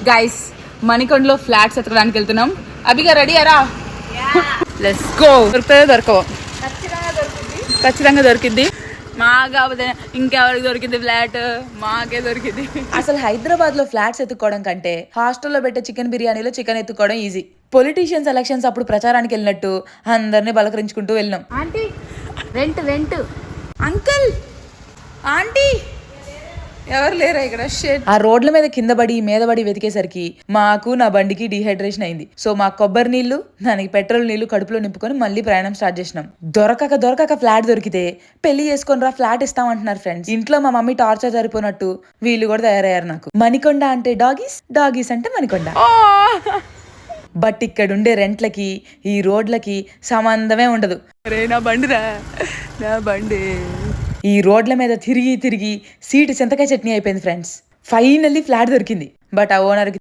Guys మణికొండలో flats ఎత్తడానికి వెళ్తున్నాం. అభిగా ready అరా? Let's go. దొరుకుతుందో దొరకవు? ఖచ్చితంగా దొరికింది. మా కాకపోతే ఇంకెవరికి దొరికింది ఫ్లాట్? మాకే దొరికింది. అసలు హైదరాబాద్ లో ఫ్లాట్స్ ఎత్తుకోవడం కంటే హాస్టల్లో పెట్టే చికెన్ బిర్యానీలో చికెన్ ఎత్తుకోవడం ఈజీ. పొలిటీషియన్స్ ఎలక్షన్స్ అప్పుడు ప్రచారానికి వెళ్ళినట్టు అందరినీ బలకరించుకుంటూ వెళ్ళినాం. Aunty rent rent, uncle aunty ఎవరు లేరా ఇక్కడ? షేట్. ఆ రోడ్ల మీద కింద పడి మీద పడి వెతికేసరికి మాకు నా బండికి డీహైడ్రేషన్ అయింది. సో మా కొబ్బరి నీళ్లు దానికి పెట్రోల్ నీళ్లు కడుపులో నింపుకొని మళ్ళీ ప్రయాణం స్టార్ట్ చేసినాం. దొరకక ఫ్లాట్ దొరికితే పెళ్లి చేసుకొని రా ఫ్లాట్ ఇస్తామంటున్నారు ఫ్రెండ్స్. ఇంట్లో మా మమ్మీ టార్చర్ సరిపోనట్టు వీళ్ళు కూడా తయారయ్యారు. నాకు మణికొండ అంటే డాగీస్, డాగీస్ అంటే మణికొండ. బట్ ఇక్కడుండే రెంట్లకి ఈ రోడ్లకి సంబంధమే ఉండదు. నా బండిరా, నా బండి. ఈ రోడ్ల మీద తిరిగి తిరిగి సీటు చింతకాయ చట్నీ అయిపోయింది ఫ్రెండ్స్. ఫైనల్లీ ఫ్లాట్ దొరికింది. బట్ ఆ ఓనర్కి